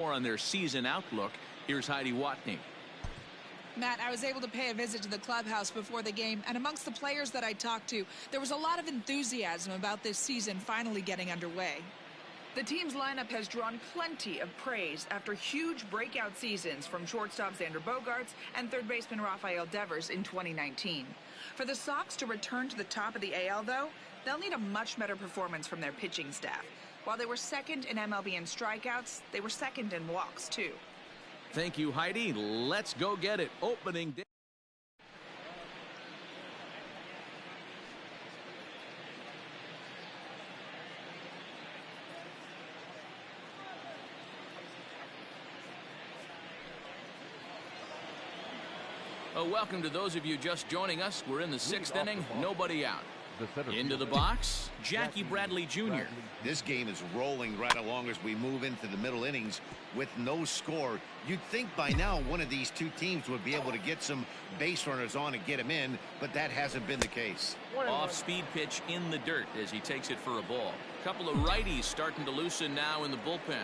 More on their season outlook. Here's Heidi Watney. Matt, I was able to pay a visit to the clubhouse before the game, and amongst the players that I talked to, there was a lot of enthusiasm about this season finally getting underway. The team's lineup has drawn plenty of praise after huge breakout seasons from shortstop Xander Bogaerts and third baseman Rafael Devers in 2019. For the Sox to return to the top of the AL, though, they'll need a much better performance from their pitching staff. While they were second in MLB in strikeouts, they were second in walks, too. Thank you, Heidi. Let's go get it. Opening day. Welcome to those of you just joining us. We're in the sixth inning. Nobody out. Into the box, Jackie Bradley Jr. This game is rolling right along as we move into the middle innings with no score. You'd think by now one of these two teams would be able to get some base runners on and get them in, but that hasn't been the case. Off-speed pitch in the dirt as he takes it for a ball. A couple of righties starting to loosen now in the bullpen.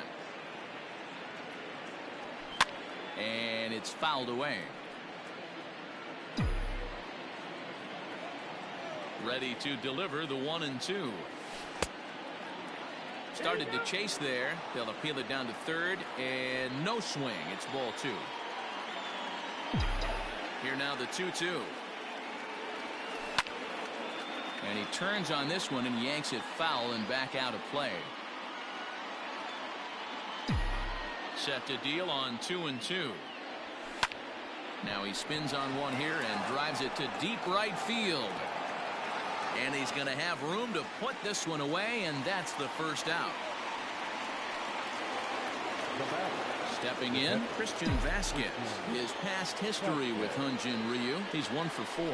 And it's fouled away. Ready to deliver the 1-2. Started to chase there. They'll appeal it down to third, and no swing. It's ball 2. Here now the 2-2. And he turns on this one and yanks it foul and back out of play. Set to deal on 2-2. Now he spins on one here and drives it to deep right field. And he's going to have room to put this one away, and that's the first out. Stepping in, Christian Vasquez. His past history with Hyunjin Ryu, he's 1 for 4.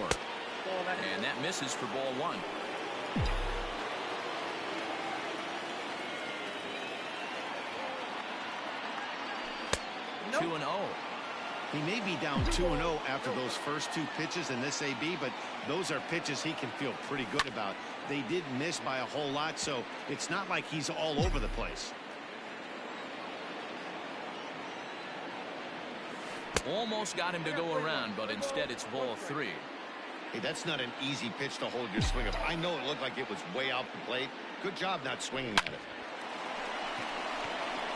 And that misses for ball 1. Nope. 2-0. He may be down 2-0 after those first 2 pitches in this AB, but those are pitches he can feel pretty good about. They did miss by a whole lot, so it's not like he's all over the place. Almost got him to go around, but instead it's ball 3. Hey, that's not an easy pitch to hold your swing up. I know it looked like it was way out the plate. Good job not swinging at it.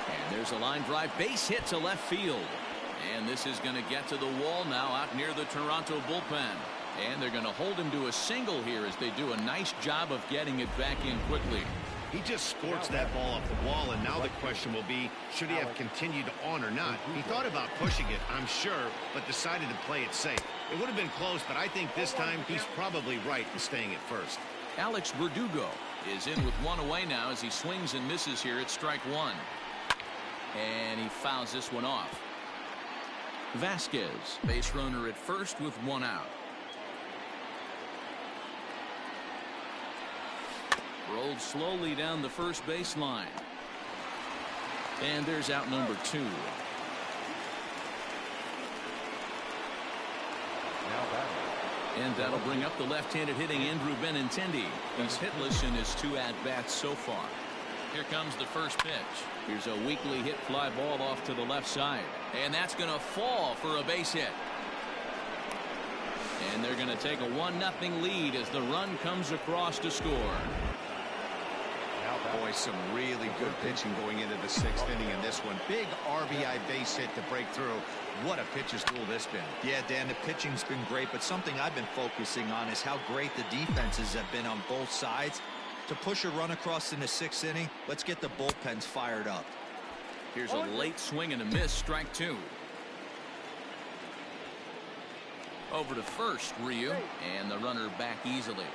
And there's a line drive base hit to left field. And this is going to get to the wall now out near the Toronto bullpen. And they're going to hold him to a single here as they do a nice job of getting it back in quickly. He just squirts that ball off the wall, and now the question will be, should he have continued on or not? He thought about pushing it, I'm sure, but decided to play it safe. It would have been close, but I think this time he's probably right in staying at first. Alex Verdugo is in with 1 away now as he swings and misses here at strike 1. And he fouls this one off. Vasquez, base runner at first with 1 out. Rolled slowly down the first baseline. And there's out number 2. And that'll bring up the left-handed hitting Andrew Benintendi. He's hitless in his 2 at-bats so far. Here comes the first pitch. Here's a weakly hit fly ball off to the left side. And that's going to fall for a base hit. And they're going to take a 1-0 lead as the run comes across to score. Boy, some really good pitching going into the 6th inning in this one. Big RBI base hit to break through. What a pitcher's duel this been. Yeah, Dan, the pitching's been great, but something I've been focusing on is how great the defenses have been on both sides. To push a run across in the 6th inning, let's get the bullpens fired up. Here's a late swing and a miss, strike 2. Over to first, Ryu, and the runner back easily.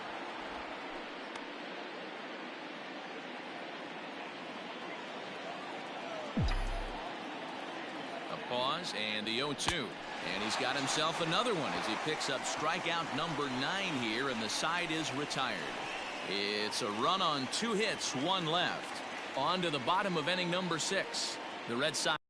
A pause and the 0-2. And he's got himself another one as he picks up strikeout number 9 here, and the side is retired. It's a run on 2 hits, 1 left. On to the bottom of inning number 6. The Red Sox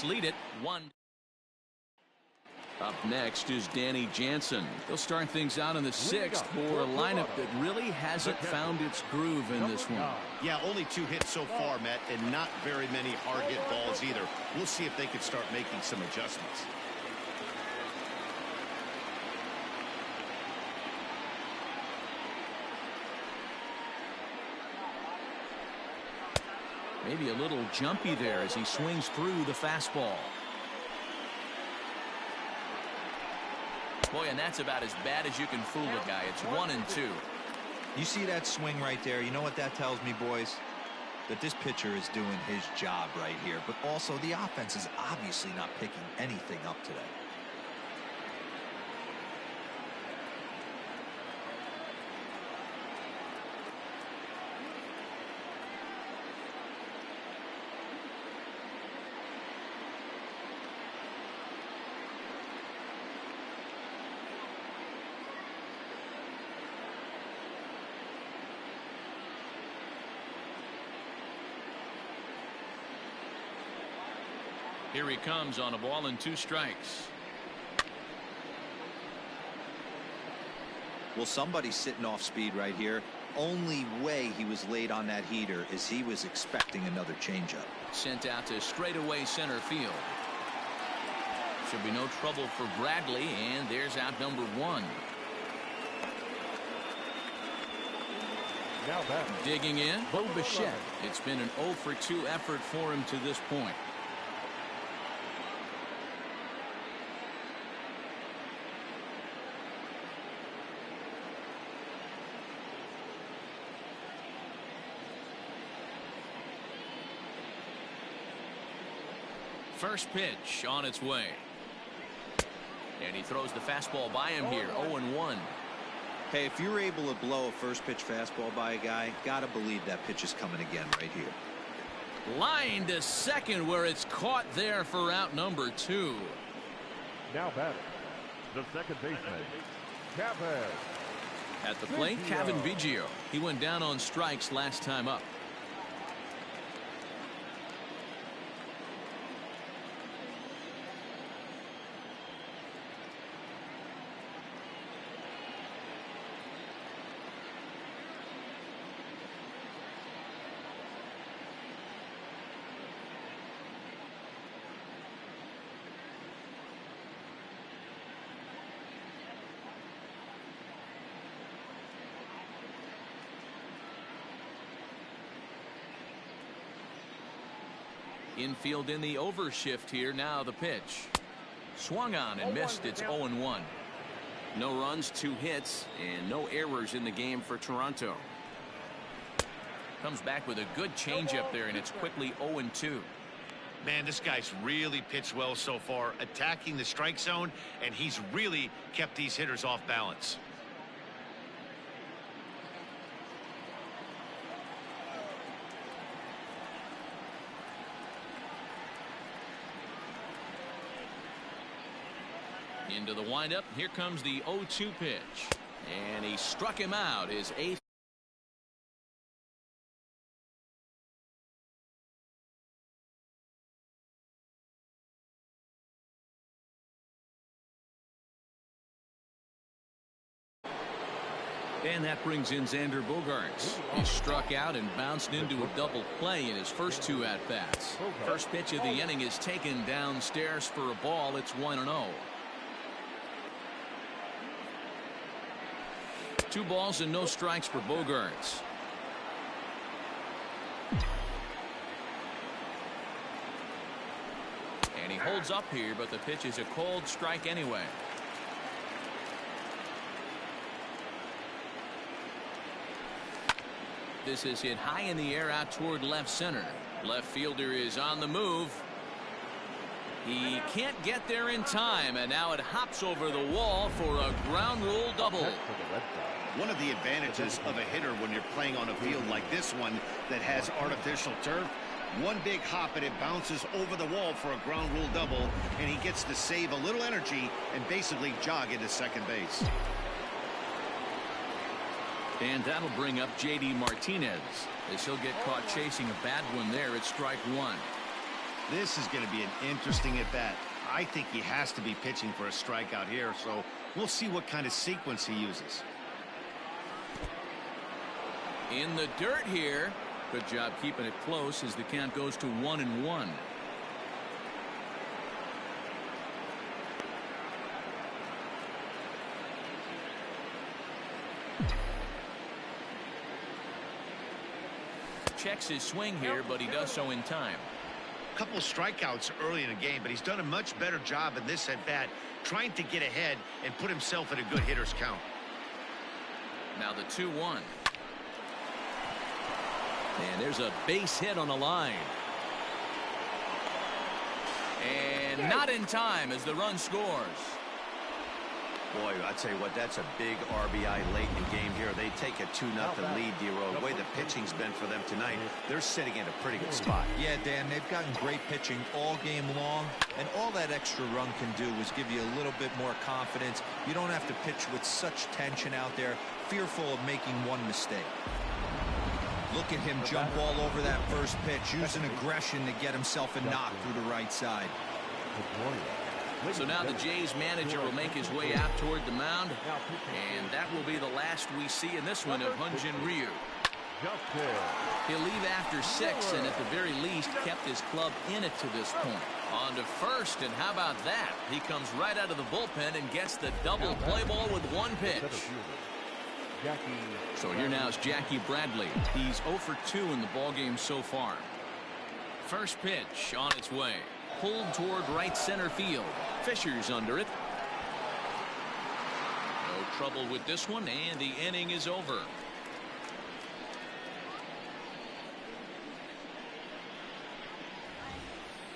Lead it 1. Up next is Danny Jansen. He'll start things out in the 6th for a lineup that really hasn't found its groove in this one. Yeah, only 2 hits so far, Matt, and not very many hard hit balls either. We'll see if they can start making some adjustments. Maybe a little jumpy there as he swings through the fastball. Boy, and that's about as bad as you can fool a guy. It's 1-2. You see that swing right there? You know what that tells me, boys? That this pitcher is doing his job right here. But also, the offense is obviously not picking anything up today. Here he comes on a ball and 2 strikes. Well, somebody's sitting off speed right here. Only way he was late on that heater is he was expecting another changeup. Sent out to straightaway center field. Should be no trouble for Bradley, and there's out number 1. Now back. Digging in, Bo Bichette. It's been an 0 for 2 effort for him to this point. First pitch on its way. And he throws the fastball by him here. 0-1. Hey, if you're able to blow a first pitch fastball by a guy, gotta believe that pitch is coming again right here. Line to second where it's caught there for out number 2. Now batting, the second baseman, Kevin. At the plate, Kevin Biggio. He went down on strikes last time up. Infield in the overshift here. Now the pitch. Swung on and missed. It's 0-1. No runs, 2 hits, and no errors in the game for Toronto. Comes back with a good changeup there, and it's quickly 0-2. Man, this guy's really pitched well so far, attacking the strike zone, and he's really kept these hitters off balance. Into the windup. Here comes the 0-2 pitch. And he struck him out. His 8th. And that brings in Xander Bogaerts. He struck out and bounced into a double play in his first 2 at-bats. First pitch of the inning is taken downstairs for a ball. It's 1-0. 2 balls and no strikes for Bogaerts. And he holds up here, but the pitch is a cold strike anyway. This is hit high in the air out toward left center. Left fielder is on the move. He can't get there in time, and now it hops over the wall for a ground rule double. One of the advantages of a hitter when you're playing on a field like this one that has artificial turf, one big hop and it bounces over the wall for a ground rule double, and he gets to save a little energy and basically jog into second base. And that'll bring up J.D. Martinez as he'll get caught chasing a bad one there at strike 1. This is going to be an interesting at-bat. I think he has to be pitching for a strikeout here, so we'll see what kind of sequence he uses. In the dirt here. Good job keeping it close as the count goes to 1-1. Checks his swing here, but he does so in time. A couple of strikeouts early in the game, but he's done a much better job in this at-bat trying to get ahead and put himself in a good hitter's count. Now the 2-1. And there's a base hit on the line. And not in time as the run scores. Boy, I tell you what, that's a big RBI late in the game here. They take a 2-0 lead, D-Row. The way the pitching's been for them tonight, they're sitting in a pretty good spot. Yeah, Dan, they've gotten great pitching all game long, and all that extra run can do is give you a little bit more confidence. You don't have to pitch with such tension out there, fearful of making one mistake. Look at him jump all over that first pitch, using aggression to get himself a knock through the right side. So now the Jays manager will make his way out toward the mound, and that will be the last we see in this one of Hyunjin Ryu. He'll leave after 6 and at the very least kept his club in it to this point. On to first, and how about that? He comes right out of the bullpen and gets the double play ball with one pitch. So here now is Jackie Bradley. He's 0 for 2 in the ballgame so far. First pitch on its way. Pulled toward right center field. Fisher's under it. No trouble with this one, and the inning is over.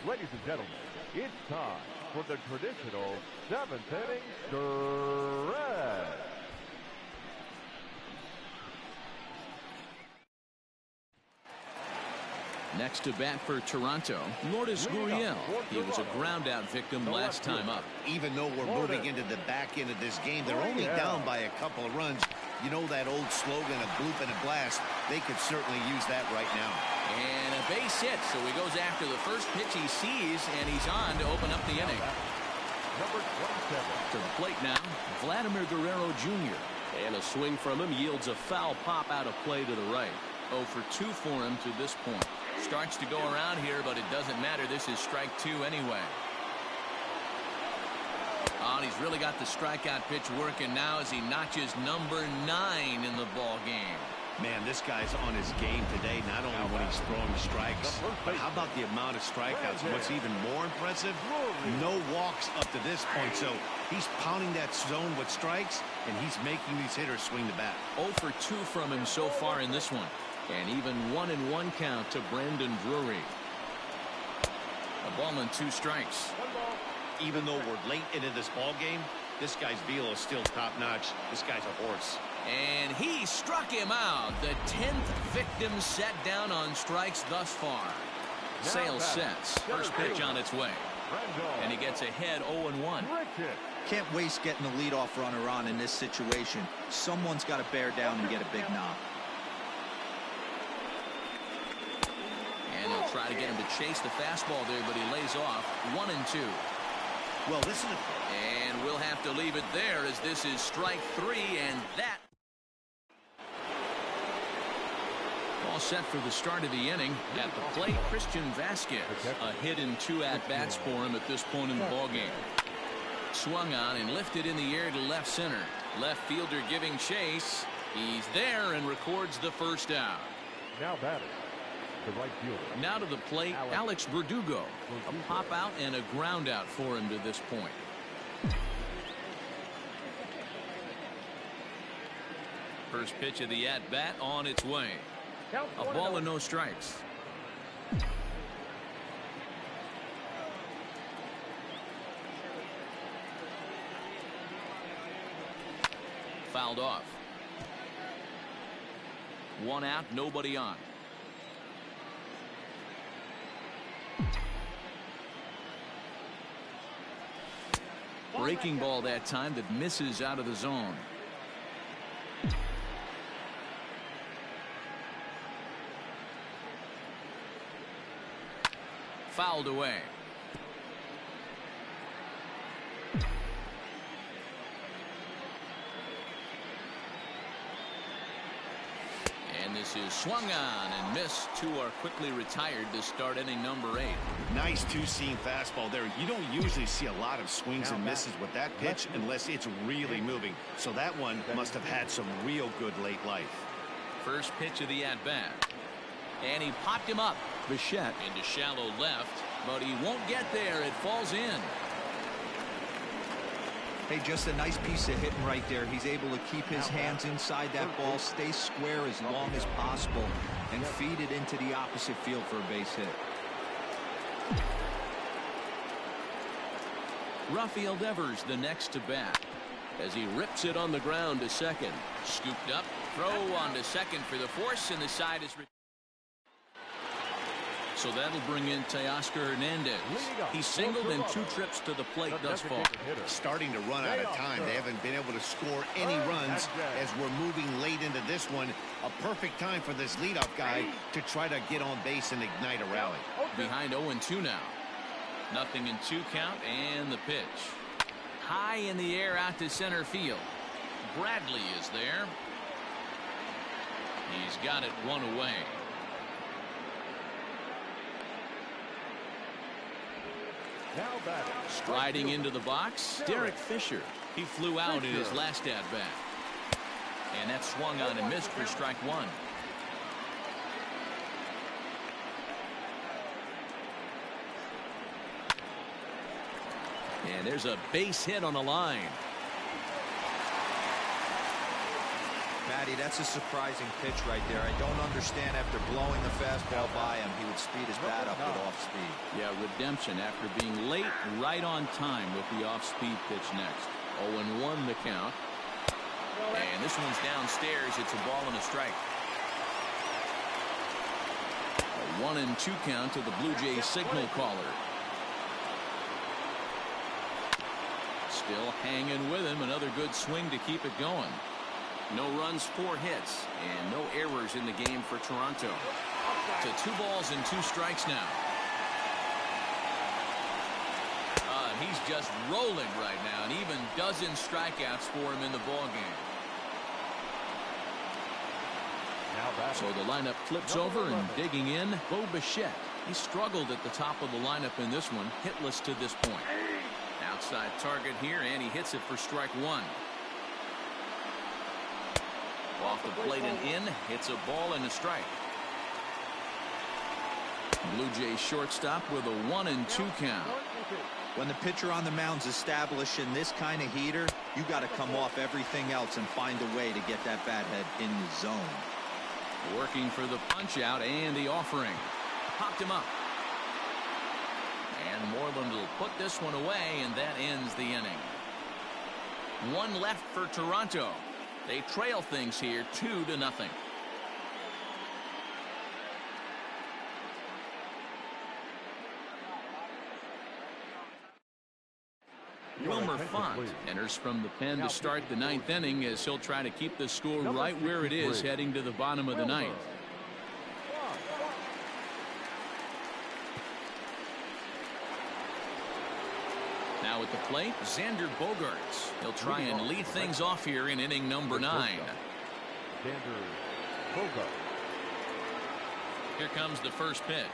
Ladies and gentlemen, it's time for the traditional 7th inning stretch. Next to bat for Toronto, Lourdes Gurriel. He was a ground-out victim last time up. Even though we're moving into the back end of this game, they're only down by a couple of runs. You know that old slogan, a bloop and a blast. They could certainly use that right now. And a base hit, so he goes after the first pitch he sees, and he's on to open up the inning. Number 27. To the plate now, Vladimir Guerrero Jr. And a swing from him yields a foul pop out of play to the right. 0 for 2 for him to this point. Starts to go around here, but it doesn't matter. This is strike 2 anyway. Oh, and he's really got the strikeout pitch working now as he notches number 9 in the ball game. Man, this guy's on his game today, not only when he's throwing strikes, but how about the amount of strikeouts? What's even more impressive, no walks up to this point. So he's pounding that zone with strikes, and he's making these hitters swing the bat. 0 for 2 from him so far in this one. And even 1-1 count to Brandon Drury. A ball and 2 strikes. Even though we're late into this ball game, this guy's velo is still top-notch. This guy's a horse. And he struck him out. The 10th victim set down on strikes thus far. Sales sets. First pitch on its way. And he gets ahead 0-1. Can't waste getting the leadoff runner on in this situation. Someone's got to bear down and get a big knock. And he'll try to get him to chase the fastball there, but he lays off. 1-2. Well, this is and we'll have to leave it there as this is strike 3, and that all set for the start of the inning. At the plate, Christian Vasquez. A hit in 2 at-bats for him at this point in the ballgame. Swung on and lifted in the air to left center. Left fielder giving chase. He's there and records the first out. Now batting. Right now to the plate, Alex Verdugo. A pop out and a ground out for him to this point. First pitch of the at-bat on its way. A ball and no strikes. Fouled off. 1 out, nobody on. Breaking ball that time that misses out of the zone. fouled away. And this is swung on and missed. Two are quickly retired to start inning number 8. Nice two-seam fastball there. You don't usually see a lot of swings and misses with that pitch unless it's really moving. So that one must have had some real good late life. First pitch of the at-bat. And he popped him up. Bichette into shallow left, but he won't get there. It falls in. Hey, just a nice piece of hitting right there. He's able to keep his hands inside that ball, stay square as long as possible, and feed it into the opposite field for a base hit. Rafael Devers the next to bat as he rips it on the ground to second. Scooped up, throw on to second for the force, and the side is. So that'll bring in Teoscar Hernandez. He's singled in 2 trips to the plate thus far. Starting to run out of time. They haven't been able to score any runs as we're moving late into this one. A perfect time for this leadoff guy to try to get on base and ignite a rally. Behind 0-2 now. Nothing in 2 count, and the pitch. High in the air out to center field. Bradley is there. He's got it 1 away. Striding into the box, Derek Fisher. He flew out in his last at-bat. And that swung on and missed for strike 1. And there's a base hit on the line. Matty, that's a surprising pitch right there. I don't understand after blowing the fastball by him, he would speed his bat up with off speed. Yeah, redemption after being late, right on time with the off-speed pitch next. 0-1 the count. And this one's downstairs. It's a ball and a strike. A 1-2 count to the Blue Jays signal caller. Still hanging with him. Another good swing to keep it going. No runs, 4 hits, and no errors in the game for Toronto. To 2 balls and 2 strikes now. He's just rolling right now, and even dozen strikeouts for him in the ball game. So the lineup flips over, and digging in, Bo Bichette. He struggled at the top of the lineup in this one, hitless to this point. Outside target here, and he hits it for strike 1. Off the plate and in, hits a ball and a strike. Blue Jays shortstop with a 1-2 count. When the pitcher on the mound's establishing this kind of heater, you got to come off everything else and find a way to get that bat head in the zone. Working for the punch out and the offering. Popped him up. And Moreland will put this one away, and that ends the inning. 1 left for Toronto. They trail things here 2-0. Wilmer Font enters from the pen to start the 9th inning as he'll try to keep the score right where it is heading to the bottom of the 9th. Now at the plate, Xander Bogaerts. He'll try and lead things off here in inning number 9. Here comes the first pitch.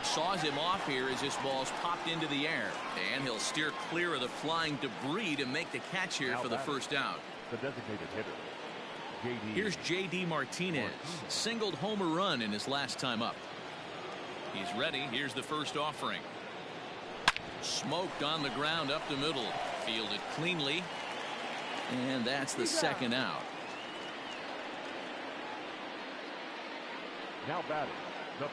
Saws him off here as this ball's popped into the air. And he'll steer clear of the flying debris to make the catch here for the first out. The designated hitter. Here's J.D. Martinez. Singled home run in his last time up. He's ready. Here's the first offering. Smoked on the ground up the middle. Fielded cleanly. And that's the second out. Now batting.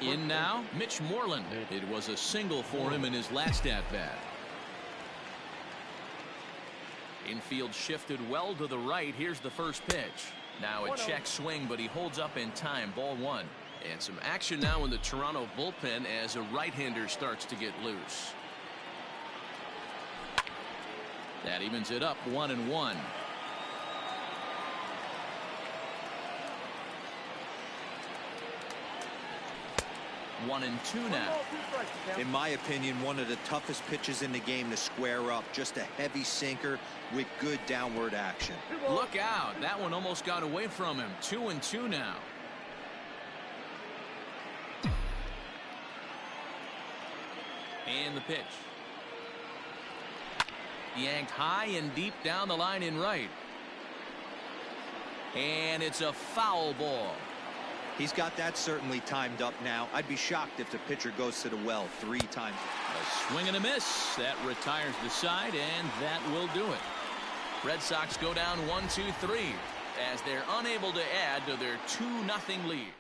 In now, Mitch Moreland. It was a single for him in his last at-bat. Infield shifted well to the right. Here's the first pitch. Now a check swing, but he holds up in time. Ball 1. And some action now in the Toronto bullpen as a right-hander starts to get loose. That evens it up 1-1. 1-2 now. In my opinion, one of the toughest pitches in the game to square up. Just a heavy sinker with good downward action. Look out. That one almost got away from him. 2-2 now. And the pitch. Yanked high and deep down the line in right. And it's a foul ball. He's got that certainly timed up now. I'd be shocked if the pitcher goes to the well 3 times. A swing and a miss. That retires the side, and that will do it. Red Sox go down 1-2-3 as they're unable to add to their 2-0 lead.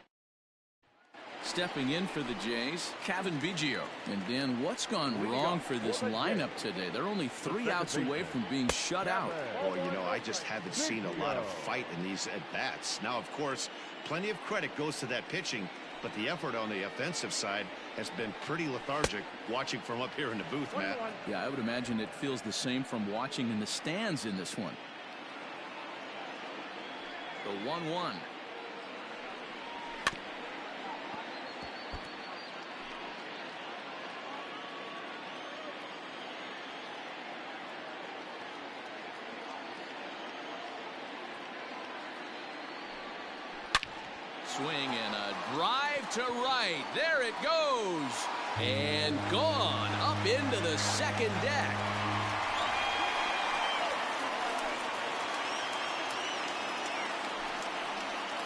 Stepping in for the Jays, Kevin Biggio. And Dan, what's gone wrong for this lineup today? They're only 3 outs away from being shut out. Boy, you know, I just haven't seen a lot of fight in these at-bats. Now, of course, plenty of credit goes to that pitching, but the effort on the offensive side has been pretty lethargic watching from up here in the booth, Matt. Yeah, I would imagine it feels the same from watching in the stands in this one. The 1-1. Swing and a drive to right. There it goes. And gone up into the second deck.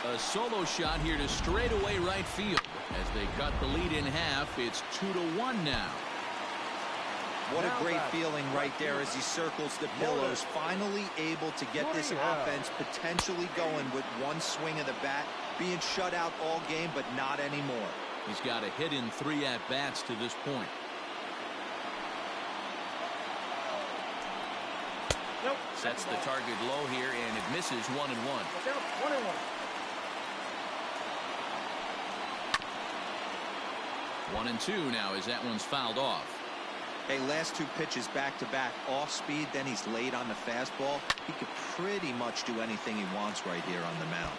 A solo shot here to straightaway right field. As they cut the lead in half, it's 2-1 now. What a great feeling right there as he circles the pillows, finally able to get this offense potentially going with one swing of the bat, being shut out all game, but not anymore. He's got a hit in 3 at-bats to this point. Sets the target low here, and it misses 1-1. 1-2 now as that one's fouled off. Hey, last 2 pitches back-to-back off speed, then he's late on the fastball. He could pretty much do anything he wants right here on the mound.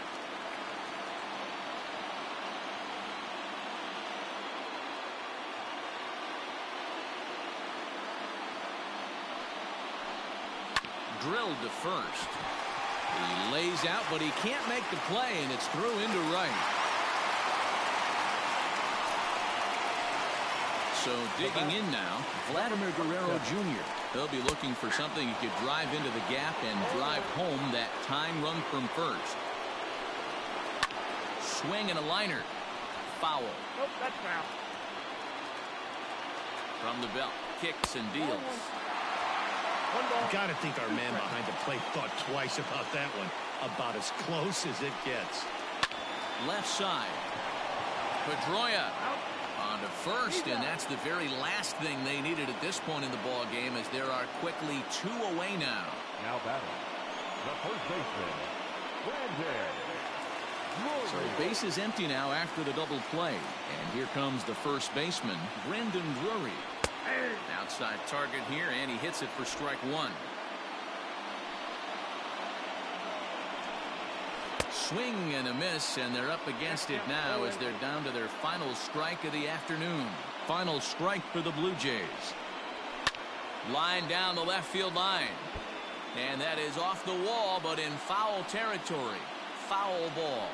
Drilled to first. He lays out, but he can't make the play, and it's through into right. So digging in now, Vladimir Guerrero Jr. He'll be looking for something he could drive into the gap and drive home that tying run from first. Swing and a liner. Foul. Oh, that's foul. From the belt, kicks and deals. Got to think our man behind the plate thought twice about that one. About as close as it gets. Left side. Pedroia on to first, and that's the very last thing they needed at this point in the ball game, as there are quickly 2 away now. Now batting the first baseman, Brandon. So base is empty now after the double play, and here comes the first baseman, Brandon Drury. Outside target here, and he hits it for strike 1. Swing and a miss, and they're up against it now as they're down to their final strike of the afternoon. Final strike for the Blue Jays. Line down the left field line. And that is off the wall, but in foul territory. Foul ball.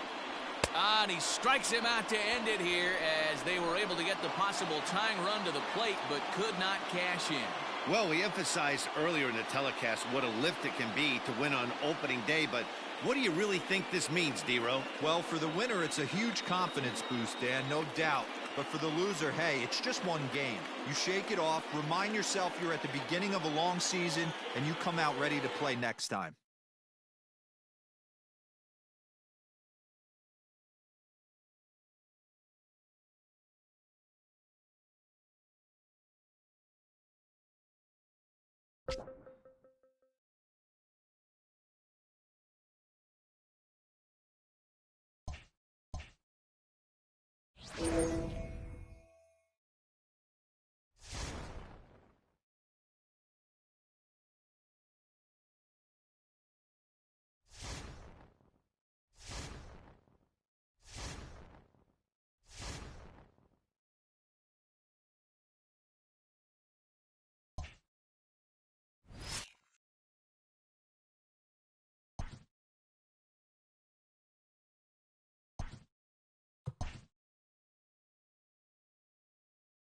And he strikes him out to end it here, as they were able to get the possible tying run to the plate, but could not cash in. Well, we emphasized earlier in the telecast what a lift it can be to win on opening day, but what do you really think this means, D-Row? Well, for the winner, it's a huge confidence boost, Dan, no doubt. But for the loser, hey, it's just one game. You shake it off, remind yourself you're at the beginning of a long season, and you come out ready to play next time.